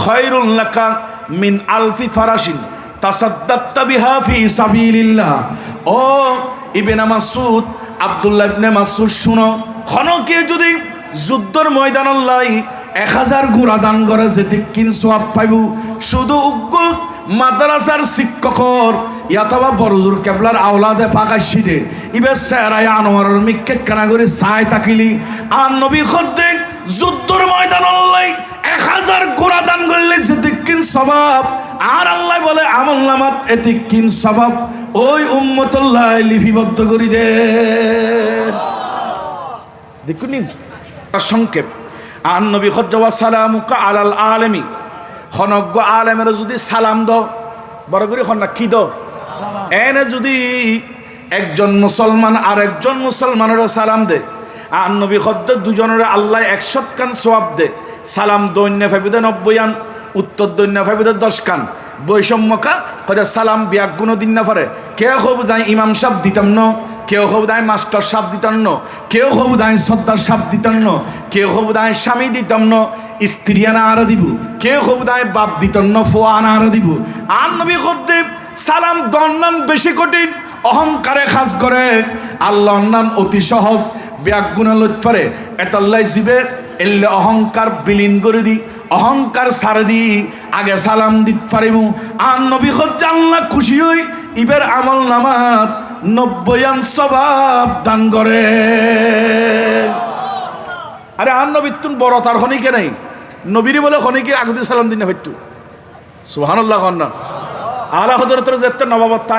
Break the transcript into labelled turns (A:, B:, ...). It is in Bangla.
A: খায়রুল লাকা মিন আলফি ফারাসিন তাসাদ্দাকতা বিহা ফি সাবিলিল্লাহ। ও ইবনে মাসউদ, আব্দুল্লাহ ইবনে মাসউদ শুনো, খনকে যদি যুদ্ধর ময়দান আল্লাহ 1000 ঘোড়া দান করে যেতে কিন সওয়াব পাইব। শুধু উগ্র মাদ্রাসার শিক্ষকর ইয়াতবা বড়জুর কেবলার আওলাদে পাকাশিদে ইবে সেরায় আনোয়ারের মিক্কে কানা করে সাই তাকিলি আর নবী খদ্দে যুদ্ধর ময়দান আল্লাহ 1000 ঘোড়া দান করলে যেতে কিন সওয়াব, আর আল্লাহ বলে আমল নামাত এতে কিন সওয়াব ওই উম্মতুল্লাহ লিপিবদ্ধ করি দে। দেখুনি সংক্ষেপ আর নবী খজ্জা সালামুকা আলাল আলামি, খনজ্ঞ আলেমের যদি সালাম দাও বড় করে খন্না কি দাও, এনে যদি একজন মুসলমান আর একজন মুসলমানের সালাম দে আর নবী খজ্জা দুজনের আল্লাহ 100 কান সওয়াব দে। সালাম দৈন্য ফাইবিদে 90 আন, উত্তর দৈন্য ফাইবিদে 10 কান। বৈষম্যকা কদে সালাম বিয়াগুণ দিন না পারে, কেউ হব দায় ইমাম সাহেব দিতাম ন, কেউ হব দায় মাস্টার সাহেব দিতাম ন, কেউ হব দায় সর্দার সাহেব দিতাম ন, কেউ হব দায় স্বামী দিতাম ন, স্ত্রী আনা আরা দিব, কেউ হব দায় বাপ দিতাম ন, ফোয়া আনা আরা দিব। আর নবী খদ্দেব সালাম দন্নান বেশি কঠিন, অহংকারে খাস করে, আল্লাহ নাম অতি সহজ, বিয়াগুণ লইত পারে এতাল্লাই জিবে এলে অহংকার বিলীন করে দি, অহংকার সারে দি আগে সালাম দিতে পারিমু। আর নবী খজ্জা আল্লাহ খুশি হই ইবের আমল নামাত 90 আন সওয়াব দান করে। আরে আর নবী তুন বড় তার খনিকে নাই, নবীরে বলে খনিকে আগতে সালাম দিন না হইতো। সুবহানাল্লাহ। আলা হযরতের যেতে নবাবত